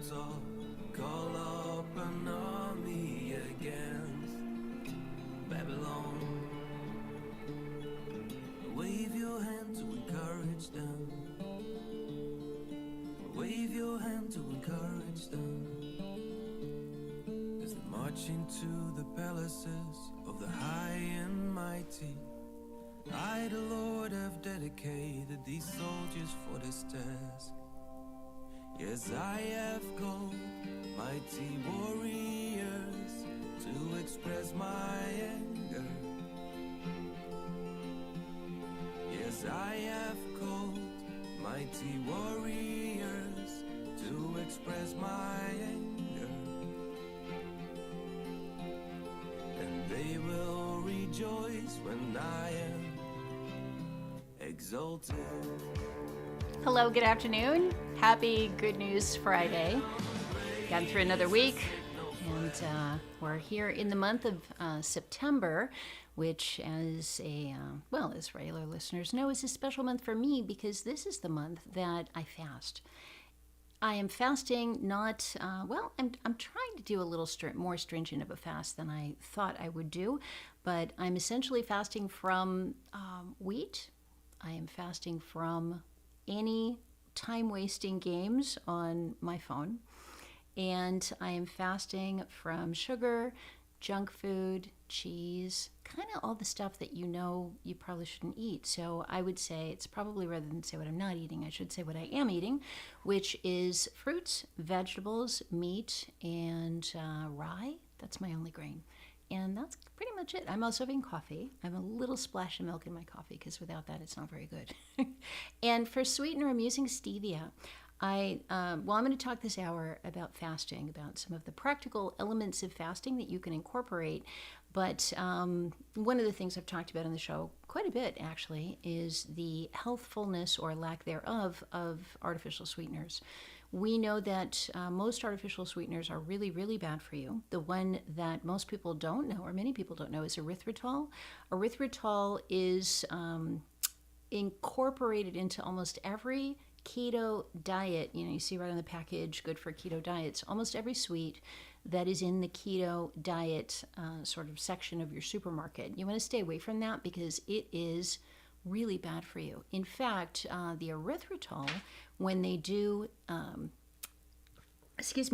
talk, call up an army against Babylon. Wave your hand to encourage them. Wave your hand to encourage them. As they march into the palaces of the high and mighty, I, the Lord, have dedicated these soldiers for this task. Yes, I have called mighty warriors to express my anger. Yes, I have called mighty warriors to express my anger. And they will rejoice when I am exalted. Hello, good afternoon. Happy Good News Friday. Gotten through another week, and we're here in the month of September, which, as as regular listeners know, is a special month for me because this is the month that I fast. I am fasting not, I'm trying to do a little more stringent of a fast than I thought I would do, but I'm essentially fasting from wheat. I am fasting from any time-wasting games on my phone, and I am fasting from sugar, junk food, cheese, kind of all the stuff that you know you probably shouldn't eat. So I would say it's probably, rather than say what I'm not eating, I should say what I am eating, which is fruits, vegetables, meat, and rye. That's my only grain. And that's pretty much it. I'm also having coffee. I have a little splash of milk in my coffee because without that, it's not very good. And for sweetener, I'm using stevia. I'm going to talk this hour about fasting, about some of the practical elements of fasting that you can incorporate. But one of the things I've talked about on the show quite a bit, actually, is the healthfulness or lack thereof of artificial sweeteners. We know that most artificial sweeteners are really, really bad for you. The one that most people don't know, or many people don't know, is erythritol. Erythritol is incorporated into almost every keto diet. You see right on the package, good for keto diets. Almost every sweet that is in the keto diet sort of section of your supermarket. You want to stay away from that because it is really bad for you. In fact, the erythritol, when they do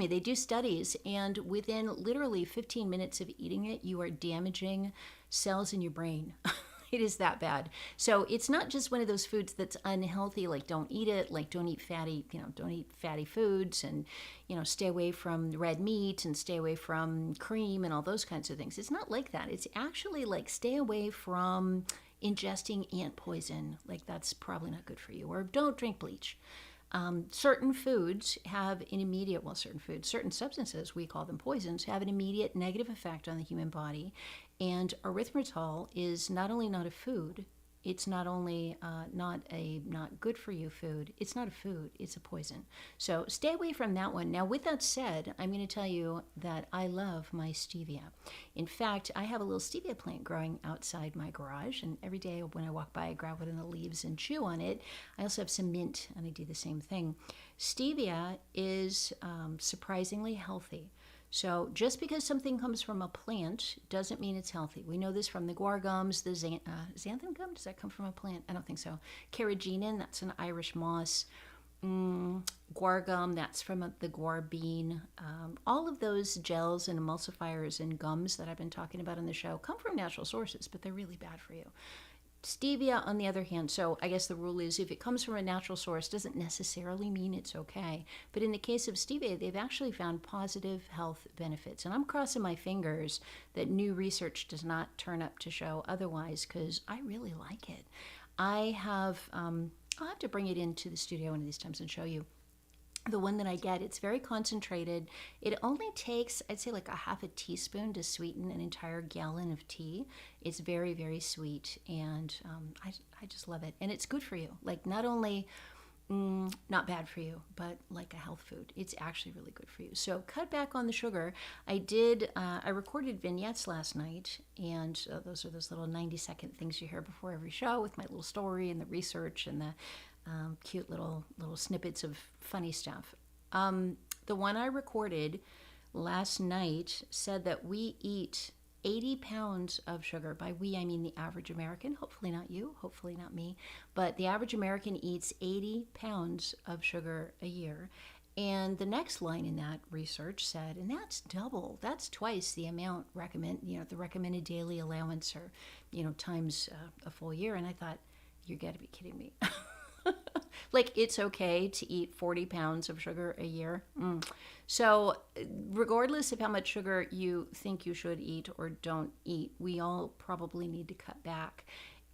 they do studies, and within literally 15 minutes of eating it, you are damaging cells in your brain. It is that bad. So it's not just one of those foods that's unhealthy, like don't eat it, like don't eat fatty foods, and stay away from red meat and stay away from cream and all those kinds of things. It's not like that. It's actually like stay away from ingesting ant poison. Like that's probably not good for you. Or don't drink bleach. Certain foods have an immediate, certain substances, we call them poisons, have an immediate negative effect on the human body. And erythritol is not only not a food, it's not only not good for you food, it's not a food, it's a poison. So stay away from that one. Now, with that said, I'm going to tell you that I love my stevia. In fact, I have a little stevia plant growing outside my garage, and every day when I walk by, I grab one of the leaves and chew on it. I also have some mint, and I do the same thing. Stevia is surprisingly healthy. So just because something comes from a plant doesn't mean it's healthy. We know this from the guar gums, the xanthan gum. Does that come from a plant? I don't think so. Carrageenan, that's an Irish moss. Guar gum, that's from the guar bean. All of those gels and emulsifiers and gums that I've been talking about on the show come from natural sources, but they're really bad for you. Stevia, on the other hand, so I guess the rule is if it comes from a natural source, doesn't necessarily mean it's okay. But in the case of stevia, they've actually found positive health benefits. And I'm crossing my fingers that new research does not turn up to show otherwise, because I really like it. I'll have to bring it into the studio one of these times and show you. The one that I get, it's very concentrated. It only takes, I'd say, like a half a teaspoon to sweeten an entire gallon of tea. It's very, very sweet, and I just love it. And it's good for you. Like, not only not bad for you, but like a health food. It's actually really good for you. So cut back on the sugar. I recorded vignettes last night, and those are those little 90-second things you hear before every show with my little story and the the cute little snippets of funny stuff. The The one I recorded last night said that we eat 80 pounds of sugar. By we, I mean the average American. Hopefully not you, hopefully not me. But the average American eats 80 pounds of sugar a year. And the next line in that research said, and that's double, that's twice the amount the recommended daily allowance, or, times a full year. And I thought, you got to be kidding me. Like, it's okay to eat 40 pounds of sugar a year. So regardless of how much sugar you think you should eat or don't eat, we all probably need to cut back.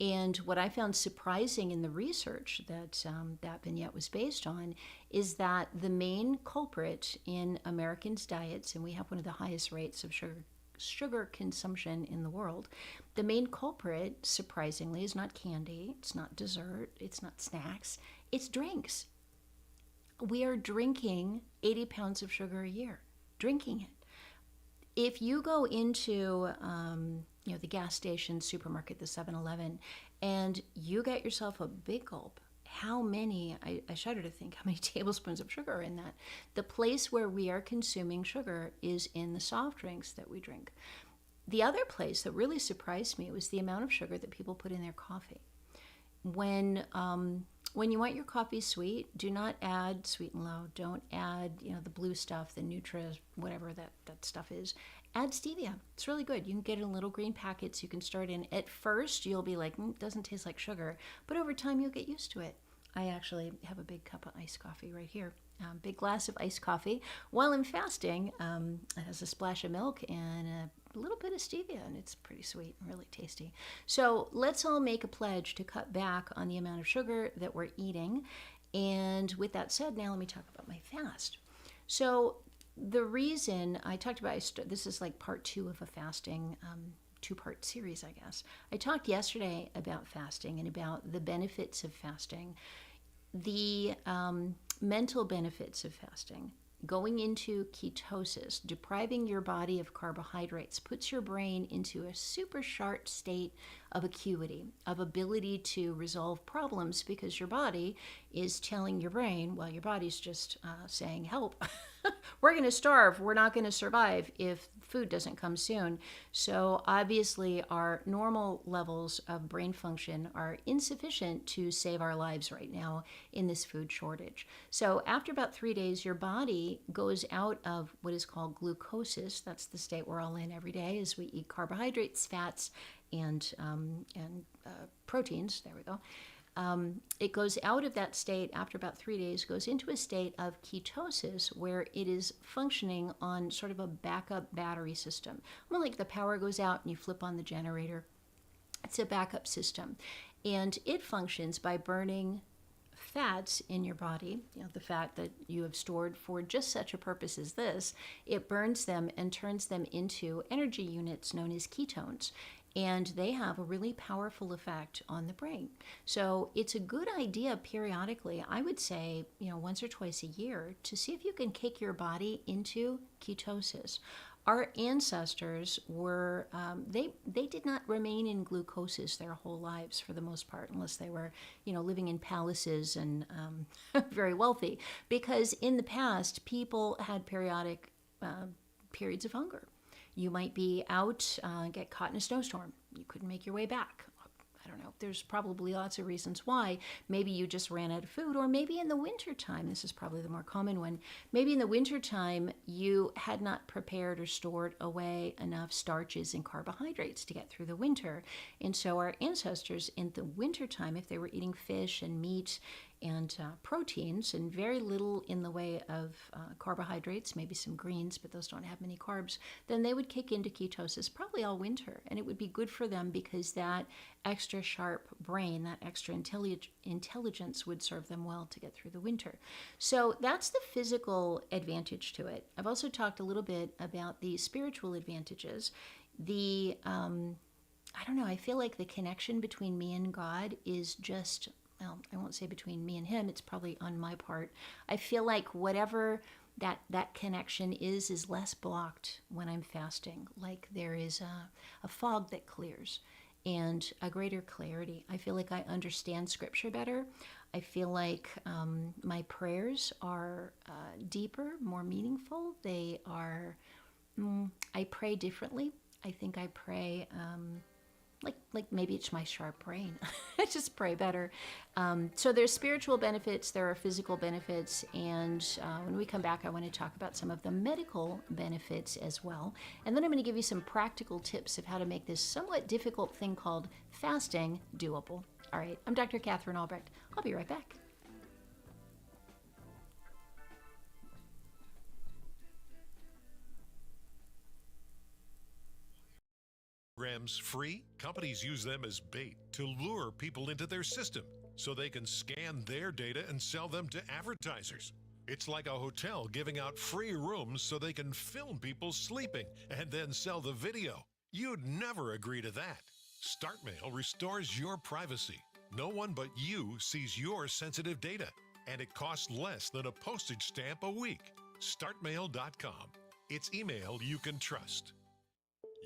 And what I found surprising in the research that that vignette was based on is that the main culprit in Americans' diets, and we have one of the highest rates of sugar consumption in the world, the main culprit, surprisingly, is not candy, it's not dessert, it's not snacks, it's drinks. We are drinking 80 pounds of sugar a year, drinking it. If you go into the gas station, supermarket, the 7-Eleven, and you get yourself a big gulp, how many, I shudder to think how many tablespoons of sugar are in that. The place where we are consuming sugar is in the soft drinks that we drink. The other place that really surprised me was the amount of sugar that people put in their coffee. When you want your coffee sweet, do not add Sweet and Low. Don't add, the blue stuff, the Nutra, whatever that stuff is. Add stevia. It's really good. You can get it in little green packets. You can start in. At first, you'll be like, it doesn't taste like sugar. But over time, you'll get used to it. I actually have a big cup of iced coffee right here. Big glass of iced coffee. While I'm fasting, it has a splash of milk and a little bit of stevia, and it's pretty sweet and really tasty. So let's all make a pledge to cut back on the amount of sugar that we're eating. And with that said, now let me talk about my fast. So the reason I talked about, this is like part 2 of a fasting, 2-part series, I guess. I talked yesterday about fasting and about the benefits of fasting, the mental benefits of fasting. Going into ketosis, depriving your body of carbohydrates, puts your brain into a super sharp state of acuity, of ability to resolve problems, because your body is telling your brain, well, your body's just saying, help. We're going to starve. We're not going to survive if food doesn't come soon. So obviously our normal levels of brain function are insufficient to save our lives right now in this food shortage. So after about 3 days, your body goes out of what is called glucosis. That's the state we're all in every day as we eat carbohydrates, fats, and proteins. There we go. It goes out of that state after about 3 days, goes into a state of ketosis where it is functioning on sort of a backup battery system. More like the power goes out and you flip on the generator. It's a backup system. And it functions by burning fats in your body, the fat that you have stored for just such a purpose as this. It burns them and turns them into energy units known as ketones. And they have a really powerful effect on the brain. So it's a good idea periodically, I would say, once or twice a year, to see if you can kick your body into ketosis. Our ancestors were, they did not remain in glucosis their whole lives for the most part, unless they were, living in palaces and very wealthy. Because in the past, people had periodic periods of hunger. You might be out, get caught in a snowstorm. You couldn't make your way back. I don't know. There's probably lots of reasons why. Maybe you just ran out of food, or maybe in the wintertime, this is probably the more common one, maybe in the wintertime you had not prepared or stored away enough starches and carbohydrates to get through the winter. And so our ancestors in the wintertime, if they were eating fish and meat and proteins and very little in the way of carbohydrates, maybe some greens, but those don't have many carbs, then they would kick into ketosis probably all winter. And it would be good for them because that extra sharp brain, that extra intelligence would serve them well to get through the winter. So that's the physical advantage to it. I've also talked a little bit about the spiritual advantages. I don't know, I feel like the connection between me and God is just, well, I won't say between me and him, it's probably on my part. I feel like whatever that connection is less blocked when I'm fasting. Like there is a fog that clears and a greater clarity. I feel like I understand scripture better. I feel like my prayers are deeper, more meaningful. They are, I pray differently. I think I pray like maybe it's my sharp brain. I just pray better. So there's spiritual benefits, there are physical benefits, and when we come back, I want to talk about some of the medical benefits as well. And then I'm going to give you some practical tips of how to make this somewhat difficult thing called fasting doable. All right, I'm Dr. Katherine Albrecht. I'll be right back. Programs free, companies use them as bait to lure people into their system so they can scan their data and sell them to advertisers. It's like a hotel giving out free rooms so they can film people sleeping and then sell the video. You'd never agree to that. StartMail restores your privacy. No one but you sees your sensitive data, and it costs less than a postage stamp a week. StartMail.com. It's email you can trust.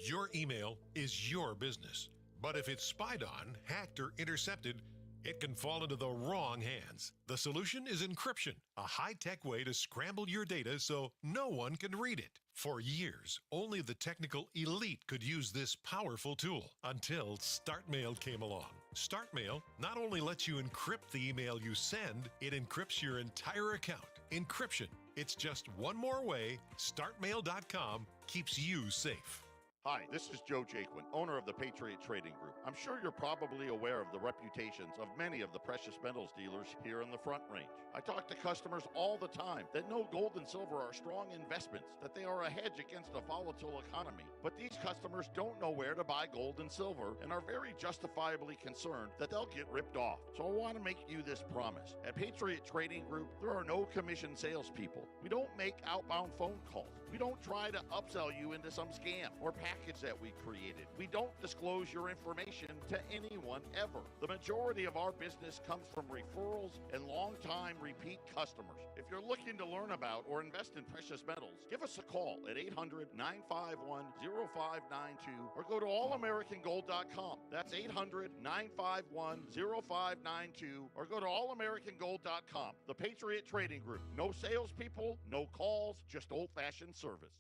Your email is your business, but if it's spied on, hacked, or intercepted, it can fall into the wrong hands. The solution is encryption, a high-tech way to scramble your data so no one can read it. For years, only the technical elite could use this powerful tool until StartMail came along. StartMail not only lets you encrypt the email you send, it encrypts your entire account. Encryption. It's just one more way StartMail.com keeps you safe. Hi, this is Joe Jaquin, owner of the Patriot Trading Group. I'm sure you're probably aware of the reputations of many of the precious metals dealers here in the Front Range. I talk to customers all the time that know gold and silver are strong investments, that they are a hedge against a volatile economy. But these customers don't know where to buy gold and silver and are very justifiably concerned that they'll get ripped off. So I want to make you this promise. At Patriot Trading Group, there are no commission salespeople. We don't make outbound phone calls. We don't try to upsell you into some scam or package that we created. We don't disclose your information to anyone ever. The majority of our business comes from referrals and long-time repeat customers. If you're looking to learn about or invest in precious metals, give us a call at 800-951-0592 or go to allamericangold.com. That's 800-951-0592 or go to allamericangold.com. The Patriot Trading Group. No salespeople, no calls, just old-fashioned service.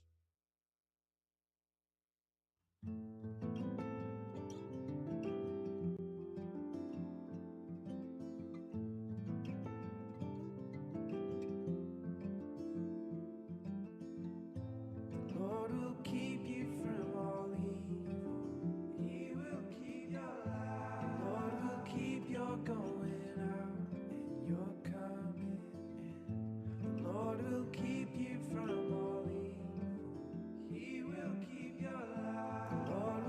Lord will keep you from all evil. He will keep your life. Lord will keep your going out and your coming in. The Lord will keep you from all evil. He will keep your life. Lord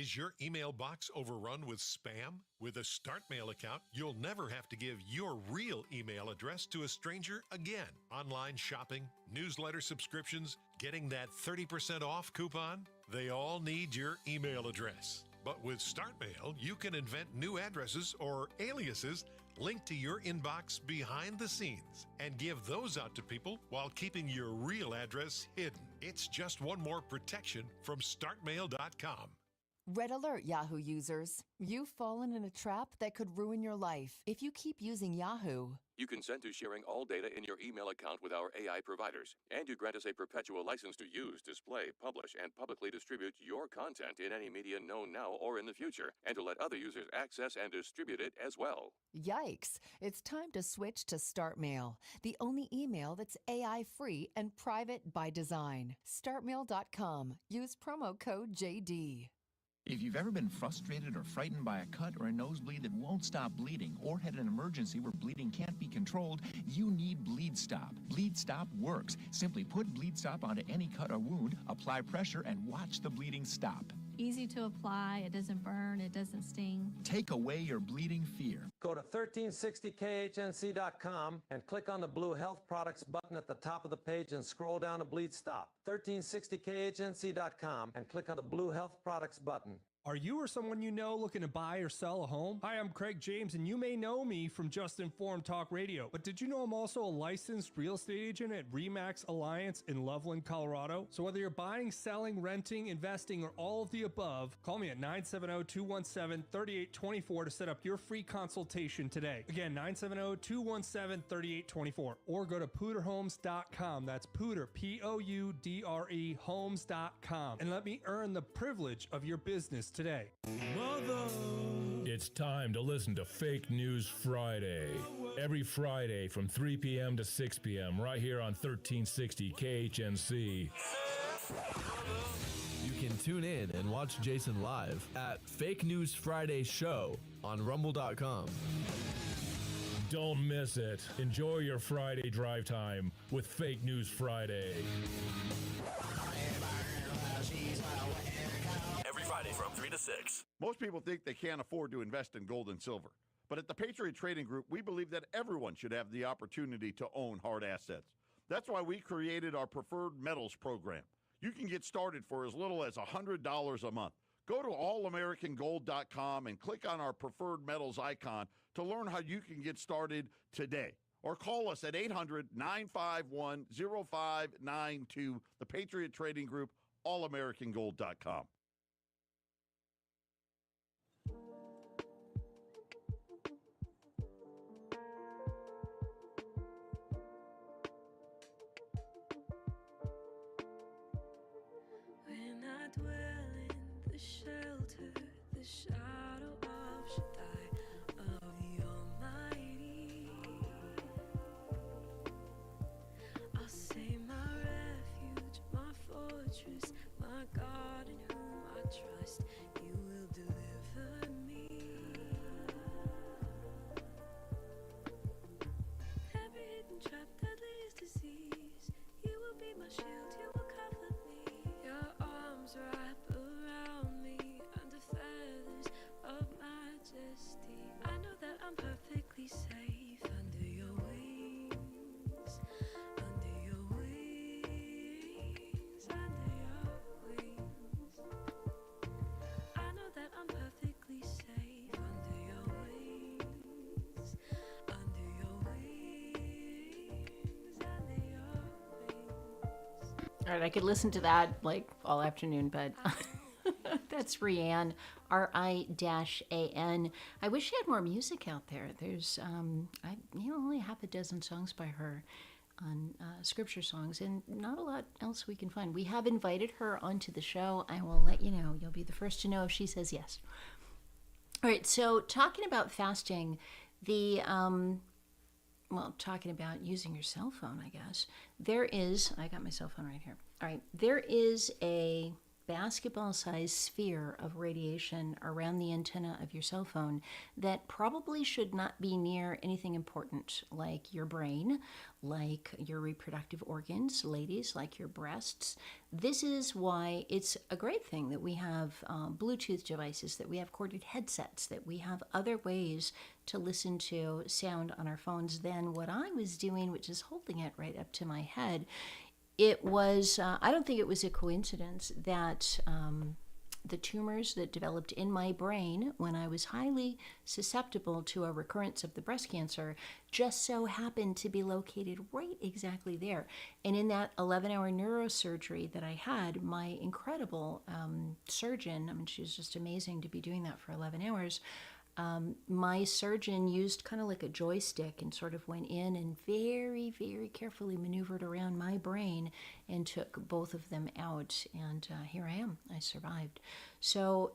Is your email box overrun with spam? With a StartMail account, you'll never have to give your real email address to a stranger again. Online shopping, newsletter subscriptions, getting that 30% off coupon, they all need your email address. But with StartMail, you can invent new addresses or aliases linked to your inbox behind the scenes and give those out to people while keeping your real address hidden. It's just one more protection from StartMail.com. Red alert, Yahoo users. You've fallen in a trap that could ruin your life if you keep using Yahoo. You consent to sharing all data in your email account with our AI providers, and you grant us a perpetual license to use, display, publish, and publicly distribute your content in any media known now or in the future, and to let other users access and distribute it as well. Yikes! It's time to switch to StartMail, the only email that's AI-free and private by design. StartMail.com. Use promo code JD. If you've ever been frustrated or frightened by a cut or a nosebleed that won't stop bleeding, or had an emergency where bleeding can't be controlled, you need Bleed Stop. Bleed Stop works. Simply put Bleed Stop onto any cut or wound, apply pressure, and watch the bleeding stop. Easy to apply, it doesn't burn, it doesn't sting. Take away your bleeding fear. Go to 1360khnc.com and click on the blue Health Products button at the top of the page and scroll down to Bleed Stop. 1360khnc.com and click on the blue Health Products button. Are you or someone you know looking to buy or sell a home? Hi, I'm Craig James, and you may know me from Just Informed Talk Radio. But did you know I'm also a licensed real estate agent at RE/MAX Alliance in Loveland, Colorado? So whether you're buying, selling, renting, investing, or all of the above, call me at 970-217-3824 to set up your free consultation today. Again, 970-217-3824. Or go to pooterhomes.com. That's Pooter, P-O-U-D-R-E, homes.com. And let me earn the privilege of your business today. It's time to listen to Fake News Friday. Every Friday from 3 p.m. to 6 p.m. right here on 1360 KHNC. You can tune in and watch Jason live at Fake News Friday Show on rumble.com. Don't miss it. Enjoy your Friday drive time with Fake News Friday. Every Friday from 3 to 6. Most people think they can't afford to invest in gold and silver. But at the Patriot Trading Group, we believe that everyone should have the opportunity to own hard assets. That's why we created our Preferred Metals program. You can get started for as little as $100 a month. Go to allamericangold.com and click on our Preferred Metals icon to learn how you can get started today. Or call us at 800-951-0592, the Patriot Trading Group, allamericangold.com. When I dwell in the shelter, the shadow of Shaddai, of the Almighty, I'll say my refuge, my fortress, my God in whom I trust, you will deliver me. Every hidden trap that leads disease, you will be my shield, you will cover me. Your arms wrap around me under feathers of majesty. I know that I'm perfectly safe under your wings, under your wings, under your wings. I know that I'm perfectly safe under your wings, under your wings, under your wings. All right, I could listen to that like all afternoon, but that's Rianne, R-I-A-N. I wish she had more music out there. There's only half a dozen songs by her on scripture songs, and not a lot else we can find. We have invited her onto the show. I will let you know. You'll be the first to know if she says yes. All right, so talking about fasting, talking about using your cell phone, I guess. I got my cell phone right here. All right, there is a basketball-sized sphere of radiation around the antenna of your cell phone that probably should not be near anything important, like your brain, like your reproductive organs, ladies, like your breasts. This is why it's a great thing that we have Bluetooth devices, that we have corded headsets, that we have other ways to listen to sound on our phones than what I was doing, which is holding it right up to my head. It was, I don't think it was a coincidence that the tumors that developed in my brain when I was highly susceptible to a recurrence of the breast cancer just so happened to be located right exactly there. And in that 11-hour neurosurgery that I had, my incredible surgeon, I mean, she was just amazing to be doing that for 11 hours, my surgeon used kind of like a joystick and sort of went in and very, very carefully maneuvered around my brain and took both of them out. And here I am. I survived. So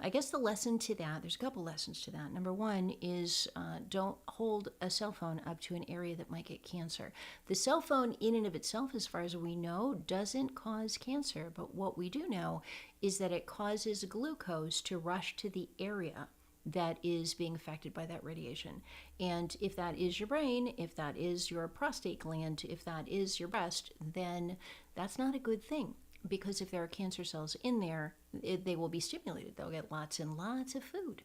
I guess the lesson to that, there's a couple lessons to that. Number one is don't hold a cell phone up to an area that might get cancer. The cell phone in and of itself, as far as we know, doesn't cause cancer. But what we do know is that it causes glucose to rush to the area that is being affected by that radiation. And if that is your brain, if that is your prostate gland, if that is your breast, then that's not a good thing. Because if there are cancer cells in there, they will be stimulated. They'll get lots and lots of food.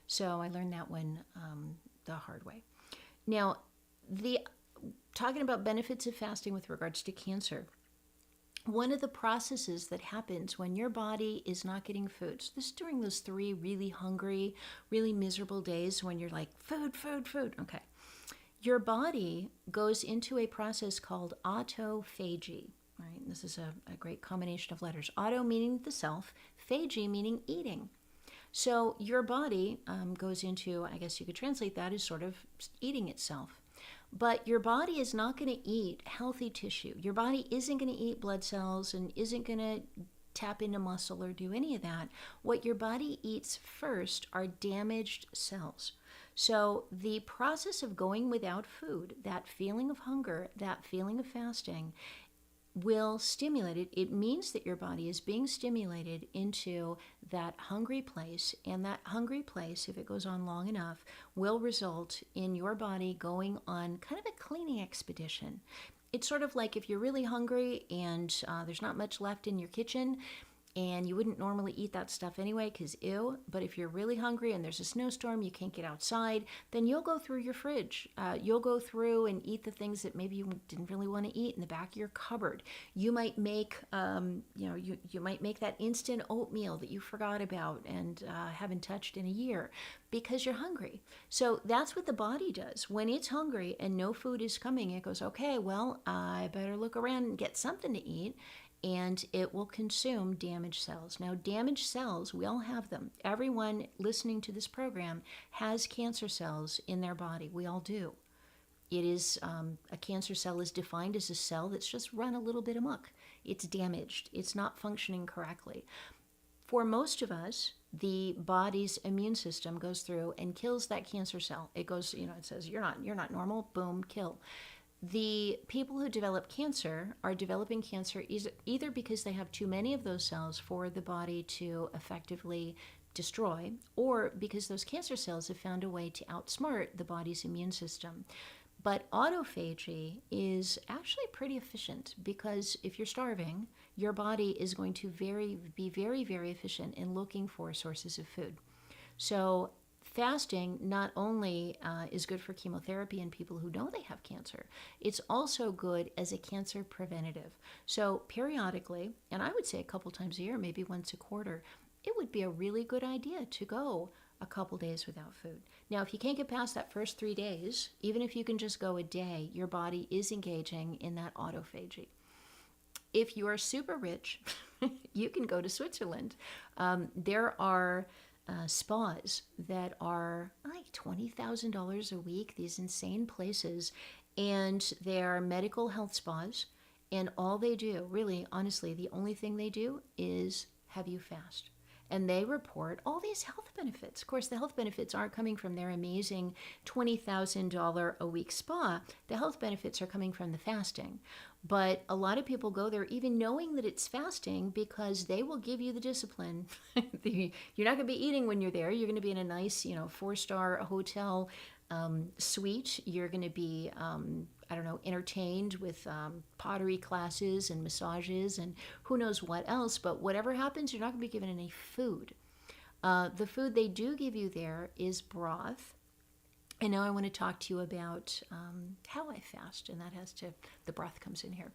So I learned that one the hard way. Now, talking about benefits of fasting with regards to cancer, one of the processes that happens when your body is not getting food, so this is during those 3 really hungry, really miserable days when you're like, food, food, food, okay. Your body goes into a process called autophagy, right? This is a great combination of letters. Auto meaning the self, phagy meaning eating. So your body goes into, I guess you could translate that as sort of eating itself. But your body is not going to eat healthy tissue. Your body isn't going to eat blood cells and isn't going to tap into muscle or do any of that. What your body eats first are damaged cells. So the process of going without food, that feeling of hunger, that feeling of fasting, will stimulate it. It means that your body is being stimulated into that hungry place, and that hungry place, if it goes on long enough, will result in your body going on kind of a cleaning expedition. It's sort of like if you're really hungry and there's not much left in your kitchen, and you wouldn't normally eat that stuff anyway because ew, but if you're really hungry and there's a snowstorm, you can't get outside, then you'll go through your fridge. You'll go through and eat the things that maybe you didn't really want to eat in the back of your cupboard. You might make, you might make that instant oatmeal that you forgot about and haven't touched in a year because you're hungry. So that's what the body does. When it's hungry and no food is coming, it goes, okay, well, I better look around and get something to eat. And it will consume damaged cells. Now, damaged cells, we all have them. Everyone listening to this program has cancer cells in their body. We all do. It is, a cancer cell is defined as a cell that's just run a little bit amok. It's damaged. It's not functioning correctly. For most of us, the body's immune system goes through and kills that cancer cell. It goes, it says, you're not normal, boom, kill. The people who develop cancer are developing cancer either because they have too many of those cells for the body to effectively destroy, or because those cancer cells have found a way to outsmart the body's immune system. But autophagy is actually pretty efficient because if you're starving, your body is going to be very, very efficient in looking for sources of food. So fasting not only is good for chemotherapy in people who know they have cancer, it's also good as a cancer preventative. So periodically, and I would say a couple times a year, maybe once a quarter, it would be a really good idea to go a couple days without food. Now, if you can't get past that first 3 days, even if you can just go a day, your body is engaging in that autophagy. If you are super rich, you can go to Switzerland. There are spas that are like $20,000 a week, these insane places, and they are medical health spas, and all they do, really, honestly, the only thing they do is have you fast. and they report all these health benefits. Of course, the health benefits aren't coming from their amazing $20,000 a week spa. The health benefits are coming from the fasting. But a lot of people go there even knowing that it's fasting because they will give you the discipline. You're not going to be eating when you're there. You're going to be in a nice, 4-star hotel suite. You're going to be, entertained with pottery classes and massages and who knows what else. But whatever happens, you're not going to be given any food. The food they do give you there is broth. And now I want to talk to you about how I fast, and the broth comes in here.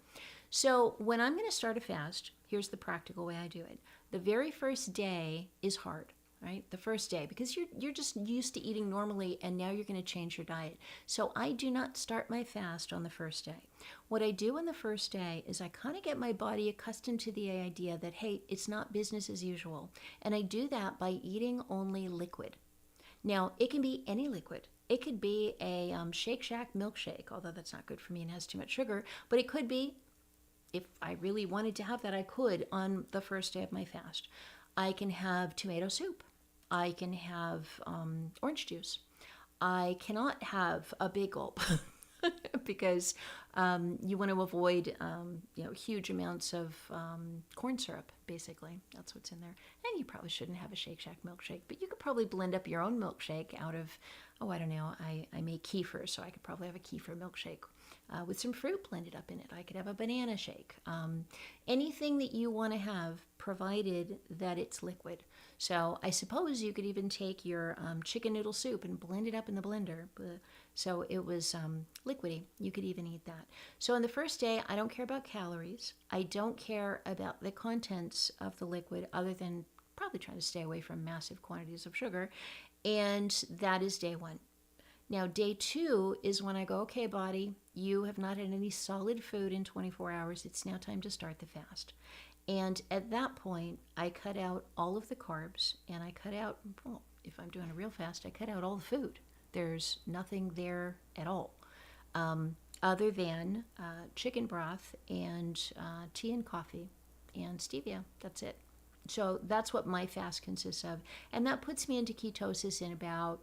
So when I'm going to start a fast, here's the practical way I do it. The very first day is hard, right? The first day, because you're just used to eating normally, and now you're going to change your diet. So I do not start my fast on the first day. What I do on the first day is I kind of get my body accustomed to the idea that, hey, it's not business as usual. And I do that by eating only liquid. Now, it can be any liquid. It could be a Shake Shack milkshake, although that's not good for me and has too much sugar. But it could be, if I really wanted to have that, I could on the first day of my fast. I can have tomato soup. I can have orange juice. I cannot have a big gulp because you want to avoid huge amounts of corn syrup, basically. That's what's in there. And you probably shouldn't have a Shake Shack milkshake, but you could probably blend up your own milkshake out of, I don't know, I make kefir, so I could probably have a kefir milkshake with some fruit blended up in it. I could have a banana shake. Anything that you want to have, provided that it's liquid. So I suppose you could even take your chicken noodle soup and blend it up in the blender. So it was liquidy. You could even eat that. So on the first day, I don't care about calories. I don't care about the contents of the liquid other than probably trying to stay away from massive quantities of sugar. And that is day 1. Now, day 2 is when I go, okay, body, you have not had any solid food in 24 hours. It's now time to start the fast. And at that point, I cut out all of the carbs, and I cut out, well, if I'm doing a real fast, I cut out all the food. There's nothing there at all, other than chicken broth and tea and coffee and stevia. That's it. So that's what my fast consists of. And that puts me into ketosis in about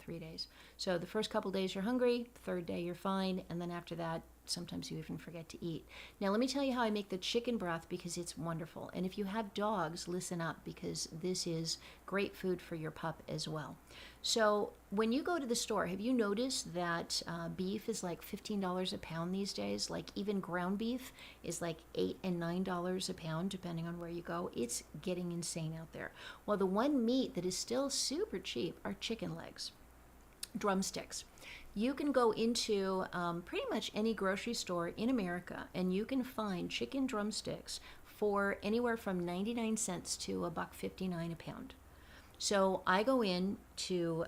3 days. So the first couple days you're hungry, third day you're fine, and then after that, sometimes you even forget to eat. Now let me tell you how I make the chicken broth because it's wonderful. And if you have dogs, listen up because this is great food for your pup as well. So when you go to the store, have you noticed that beef is like $15 a pound these days? Like even ground beef is like $8 and $9 a pound depending on where you go. It's getting insane out there. Well, the one meat that is still super cheap are chicken legs, drumsticks. You can go into pretty much any grocery store in America and you can find chicken drumsticks for anywhere from 99 cents to $1.59 a pound. So I go in to,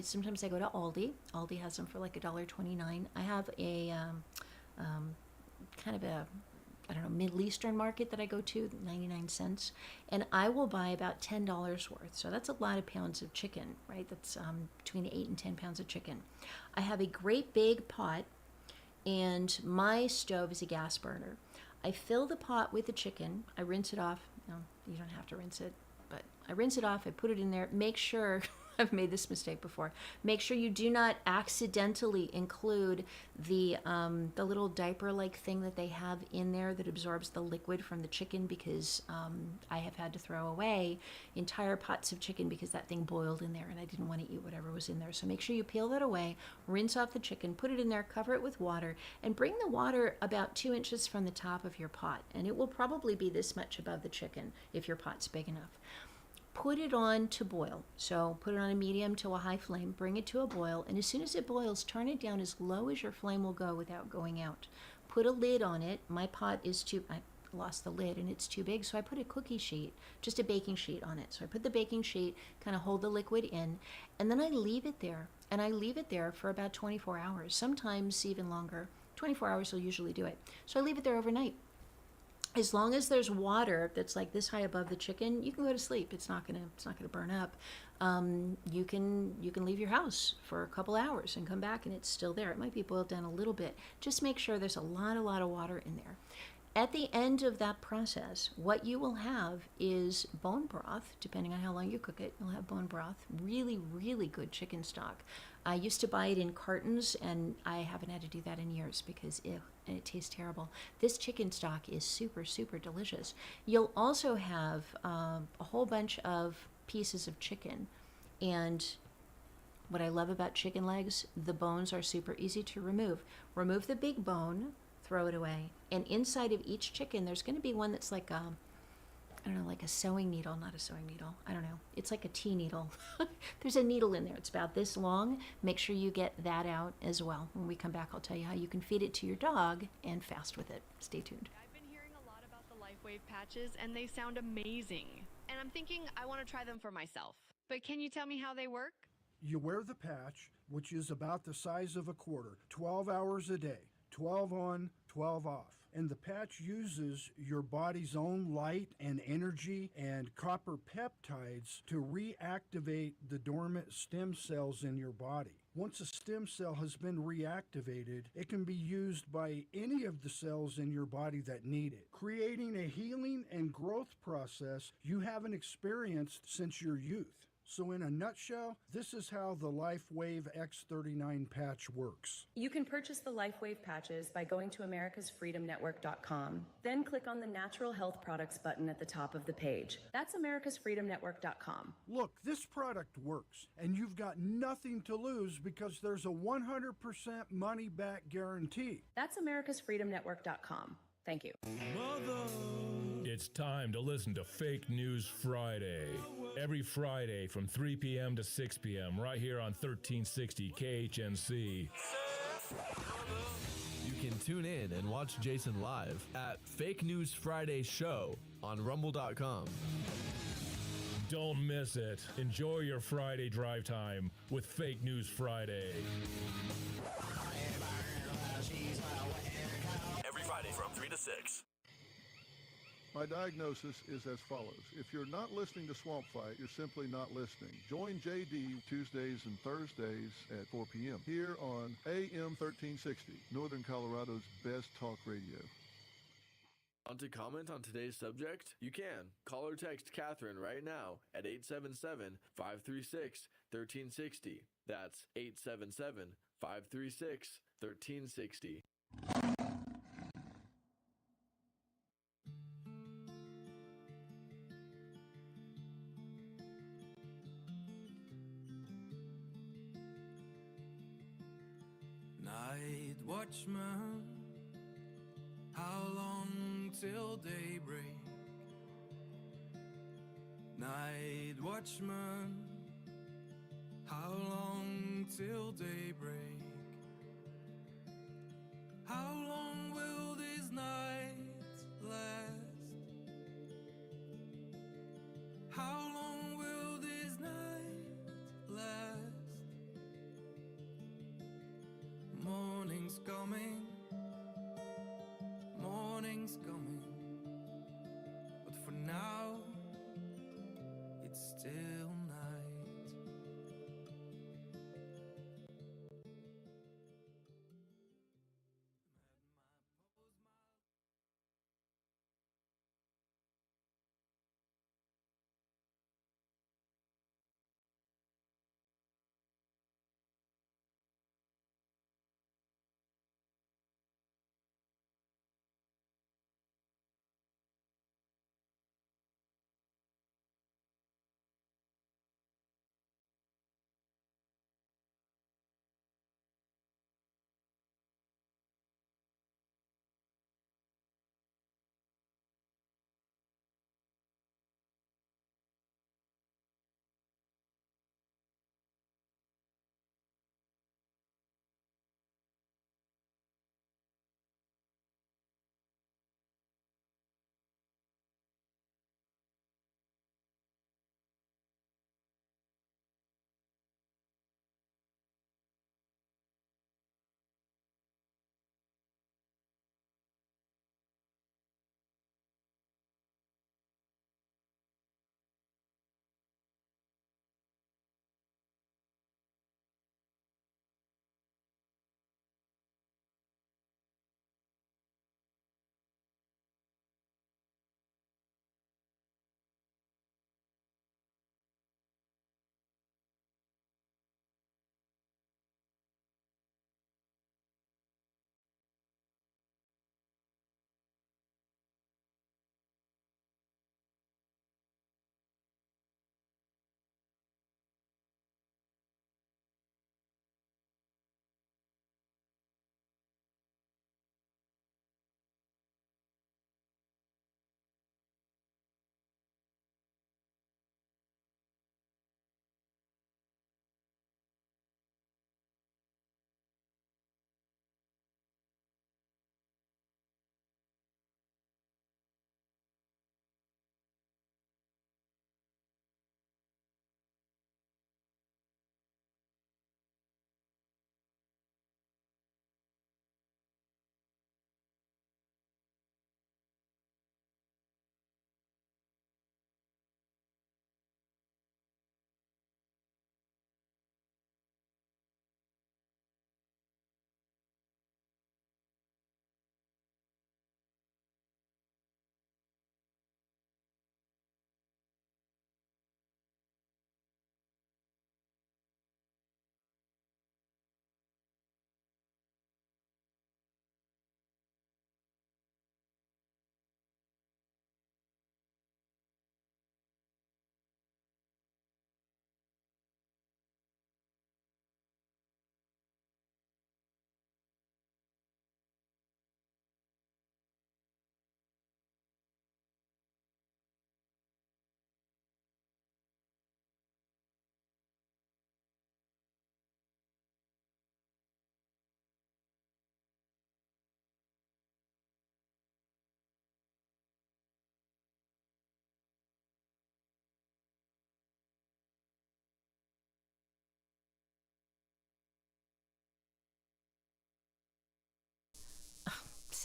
sometimes I go to Aldi. Aldi has them for like $1.29. I have a kind of a, Middle Eastern market that I go to, 99 cents. And I will buy about $10 worth. So that's a lot of pounds of chicken, right? That's between 8 and 10 pounds of chicken. I have a great big pot, and my stove is a gas burner. I fill the pot with the chicken. I rinse it off. No, you don't have to rinse it, but I rinse it off. I put it in there. Make sure, I've made this mistake before. Make sure you do not accidentally include the little diaper-like thing that they have in there that absorbs the liquid from the chicken, because I have had to throw away entire pots of chicken because that thing boiled in there and I didn't want to eat whatever was in there. So make sure you peel that away, rinse off the chicken, put it in there, cover it with water, and bring the water about 2 inches from the top of your pot. And it will probably be this much above the chicken if your pot's big enough. Put it on to boil. So put it on a medium to a high flame, bring it to a boil, and as soon as it boils, turn it down as low as your flame will go without going out. Put a lid on it. My pot is I lost the lid and it's too big, so I put a cookie sheet, just a baking sheet on it. So I put the baking sheet, kind of hold the liquid in, and then I leave it there. And I leave it there for about 24 hours, sometimes even longer. 24 hours will usually do it. So I leave it there overnight. As long as there's water that's like this high above the chicken, you can go to sleep. It's not gonna burn up. You can leave your house for a couple hours and come back and it's still there. It might be boiled down a little bit. Just make sure there's a lot of water in there. At the end of that process, what you will have is bone broth. Depending on how long you cook it, you'll have bone broth. Really, really good chicken stock. I used to buy it in cartons, and I haven't had to do that in years because it tastes terrible. This chicken stock is super, super delicious. You'll also have a whole bunch of pieces of chicken. And what I love about chicken legs, the bones are super easy to remove. Remove the big bone, throw it away. And inside of each chicken, there's going to be one that's like like a sewing needle, not a sewing needle. I don't know. It's like a tea needle. There's a needle in there. It's about this long. Make sure you get that out as well. When we come back, I'll tell you how you can feed it to your dog and fast with it. Stay tuned. I've been hearing a lot about the LifeWave patches, and they sound amazing. And I'm thinking I want to try them for myself. But can you tell me how they work? You wear the patch, which is about the size of a quarter, 12 hours a day, 12 on, 12 off. And the patch uses your body's own light and energy and copper peptides to reactivate the dormant stem cells in your body. Once a stem cell has been reactivated, it can be used by any of the cells in your body that need it, creating a healing and growth process you haven't experienced since your youth. So in a nutshell, this is how the LifeWave X39 patch works. You can purchase the LifeWave patches by going to americasfreedomnetwork.com. Then click on the Natural Health Products button at the top of the page. That's americasfreedomnetwork.com. Look, this product works, and you've got nothing to lose because there's a 100% money-back guarantee. That's americasfreedomnetwork.com. Thank you. It's time to listen to Fake News Friday. Every Friday from 3 p.m. to 6 p.m. right here on 1360 KHNC. You can tune in and watch Jason live at Fake News Friday Show on rumble.com. Don't miss it. Enjoy your Friday drive time with Fake News Friday. Every Friday from 3 to 6. My diagnosis is as follows. If you're not listening to Swamp Fight, you're simply not listening. Join JD Tuesdays and Thursdays at 4 p.m. here on AM 1360, Northern Colorado's best talk radio. Want to comment on today's subject? You can. Call or text Katherine right now at 877-536-1360. That's 877-536-1360. Night watchman, how long till daybreak? Night watchman, how long till daybreak? How long will these nights last? How long will these nights last? Morning's coming, morning's coming, but for now, it's still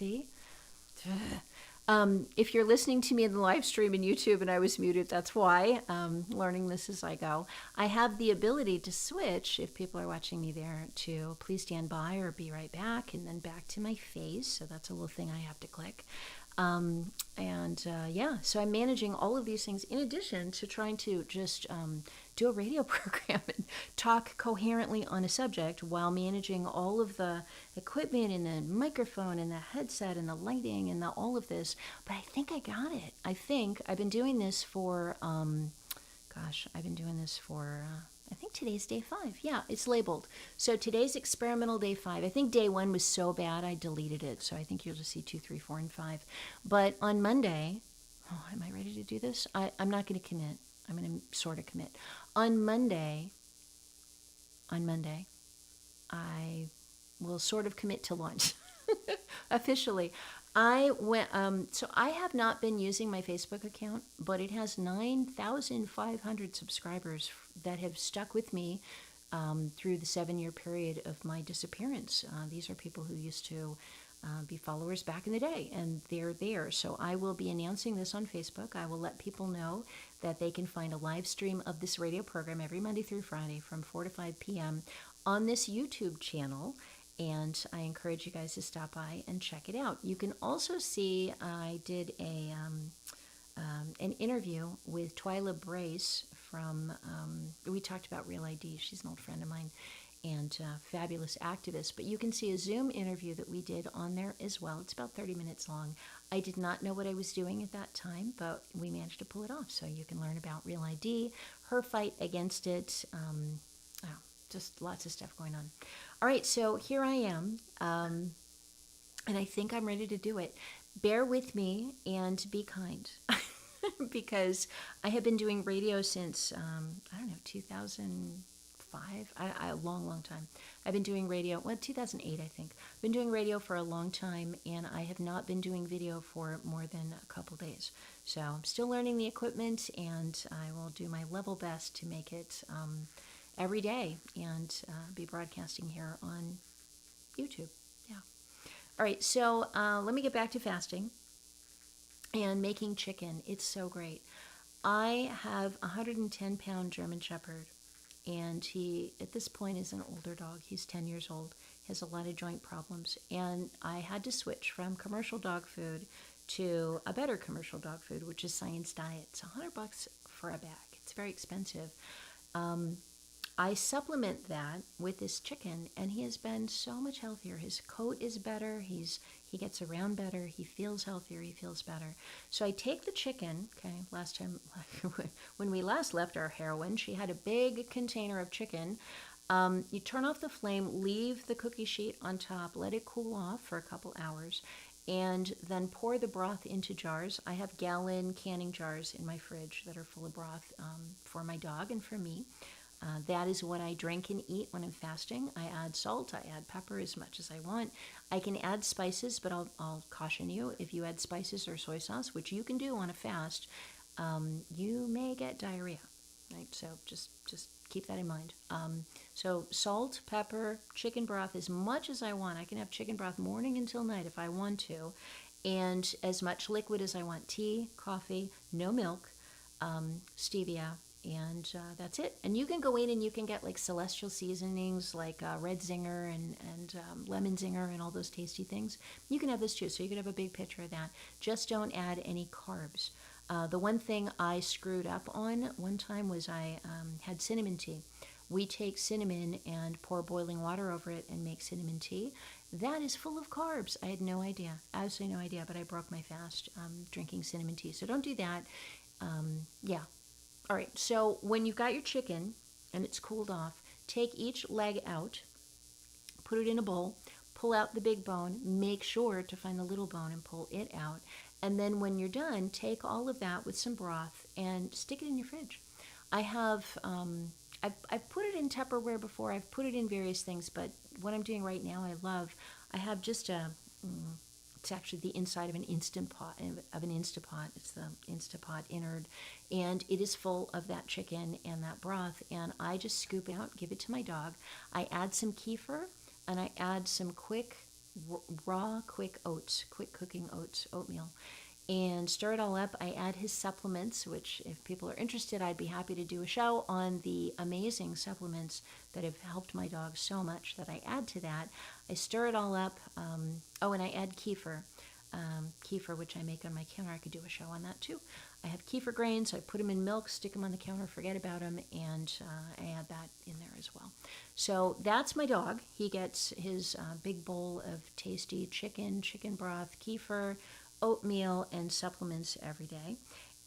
See? If you're listening to me in the live stream in YouTube and I was muted, that's why. Learning this as I go. I have the ability to switch, if people are watching me there, to please stand by or be right back, and then back to my face. So that's a little thing I have to click. So I'm managing all of these things in addition to trying to just do a radio program and talk coherently on a subject while managing all of the equipment and the microphone and the headset and the lighting and all of this. But I think I got it. I've been doing this for, I think today's day 5. Yeah, it's labeled. So today's experimental day 5. I think day 1 was so bad I deleted it. So I think you'll just see 2, 3, 4, and 5. But on Monday, am I ready to do this? I'm not going to commit. I'm going to sort of commit. On Monday, I will sort of commit to lunch officially. So I have not been using my Facebook account, but it has 9,500 subscribers that have stuck with me through the 7-year period of my disappearance. These are people who used to be followers back in the day, and they're there. So I will be announcing this on Facebook. I will let people know that they can find a live stream of this radio program every Monday through Friday from 4 to 5 p.m. on this YouTube channel. And I encourage you guys to stop by and check it out. You can also see I did an interview with Twyla Brace from, we talked about Real ID. She's an old friend of mine and fabulous activist. But you can see a Zoom interview that we did on there as well. It's about 30 minutes long. I did not know what I was doing at that time, but we managed to pull it off. So you can learn about Real ID, her fight against it, just lots of stuff going on. All right, so here I am, and I think I'm ready to do it. Bear with me and be kind, because I have been doing radio since, 2005, a long time. I've been doing radio, 2008, I think. I've been doing radio for a long time, and I have not been doing video for more than a couple days. So I'm still learning the equipment, and I will do my level best to make it every day and be broadcasting here on YouTube. Yeah. All right, so let me get back to fasting and making chicken. It's so great. I have a 110-pound German Shepherd, and he, at this point, is an older dog. He's 10 years old, has a lot of joint problems, and I had to switch from commercial dog food to a better commercial dog food, which is Science Diet. It's $100 for a bag. It's very expensive. I supplement that with this chicken, and he has been so much healthier. His coat is better. He gets around better. He feels healthier. He feels better. So I take the chicken. Okay, last time when we last left our heroine, she had a big container of chicken. You turn off the flame, leave the cookie sheet on top, let it cool off for a couple hours, and then pour the broth into jars. I have gallon canning jars in my fridge that are full of broth for my dog and for me. That is what I drink and eat when I'm fasting. I add salt, I add pepper as much as I want. I can add spices, but I'll caution you, if you add spices or soy sauce, which you can do on a fast, you may get diarrhea, right? So just keep that in mind. So salt, pepper, chicken broth, as much as I want. I can have chicken broth morning until night if I want to, and as much liquid as I want. Tea, coffee, no milk, stevia, and that's it. And you can go in and you can get like celestial seasonings like red zinger and lemon zinger and all those tasty things. You can have this too, so you could have a big pitcher of that. Just don't add any carbs. The one thing I screwed up on one time was I had cinnamon tea. We take cinnamon and pour boiling water over it and make cinnamon tea. That is full of carbs. I had no idea, absolutely no idea, but I broke my fast drinking cinnamon tea. So don't do that. Yeah. All right, so when you've got your chicken and it's cooled off, take each leg out, put it in a bowl, pull out the big bone, make sure to find the little bone and pull it out. And then when you're done, take all of that with some broth and stick it in your fridge. I have, I've put it in Tupperware before. I've put it in various things, but what I'm doing right now, I have just it's actually the inside of an Instapot. It's the Instapot innard, and it is full of that chicken and that broth, and I just scoop it out, give it to my dog. I add some kefir, and I add some quick raw, quick cooking oats, oatmeal. And stir it all up. I add his supplements, which if people are interested, I'd be happy to do a show on the amazing supplements that have helped my dog so much that I add to that. I stir it all up. And I add kefir. Kefir, which I make on my counter. I could do a show on that too. I have kefir grains. I put them in milk, stick them on the counter, forget about them, and I add that in there as well. So that's my dog. He gets his big bowl of tasty chicken broth, kefir, oatmeal, and supplements every day.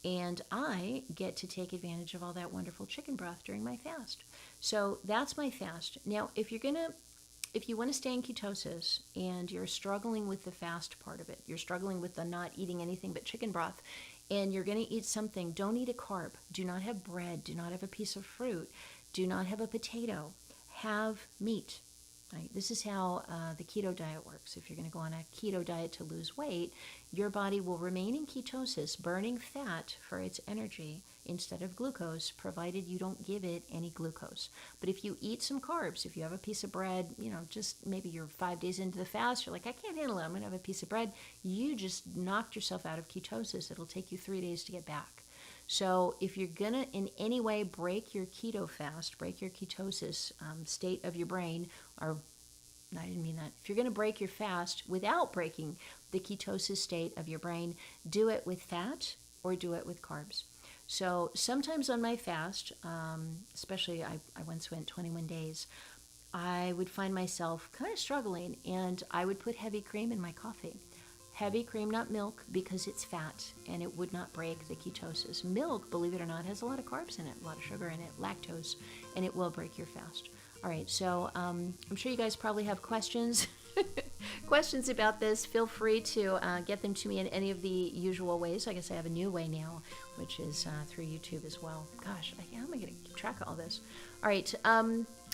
And I get to take advantage of all that wonderful chicken broth during my fast. So that's my fast. Now, if you want to stay in ketosis and you're struggling with the fast part of it, you're struggling with the not eating anything but chicken broth, and you're going to eat something, don't eat a carb. Do not have bread. Do not have a piece of fruit. Do not have a potato. Have meat. Right? This is how the keto diet works. If you're going to go on a keto diet to lose weight, your body will remain in ketosis, burning fat for its energy instead of glucose, provided you don't give it any glucose. But if you eat some carbs, if you have a piece of bread, just maybe you're 5 days into the fast, you're like, I can't handle it, I'm going to have a piece of bread. You just knocked yourself out of ketosis. It'll take you 3 days to get back. So if you're going to in any way break your keto fast, break your ketosis state of your brain, or I didn't mean that. If you're going to break your fast without breaking the ketosis state of your brain, do it with fat or do it with carbs. So sometimes on my fast, especially I once went 21 days, I would find myself kind of struggling, and I would put heavy cream in my coffee. Heavy cream, not milk, because it's fat and it would not break the ketosis. Milk, believe it or not, has a lot of carbs in it, a lot of sugar in it, lactose, and it will break your fast. All right, so I'm sure you guys probably have questions questions about this. Feel free to get them to me in any of the usual ways. I guess I have a new way now, which is through YouTube as well. Gosh, how am I going to keep track of all this? All right,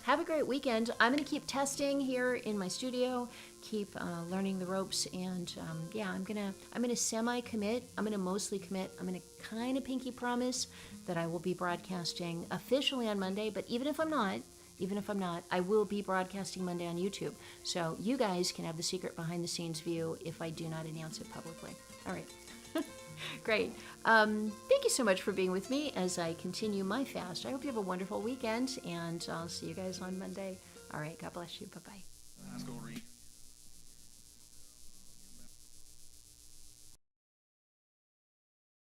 have a great weekend. I'm going to keep testing here in my studio, keep learning the ropes, and I'm gonna semi-commit. I'm gonna mostly commit. I'm gonna kind of pinky promise that I will be broadcasting officially on Monday. But even if I'm not, I will be broadcasting Monday on YouTube. So you guys can have the secret behind-the-scenes view if I do not announce it publicly. All right. Great. Thank you so much for being with me as I continue my fast. I hope you have a wonderful weekend, and I'll see you guys on Monday. All right. God bless you. Bye-bye.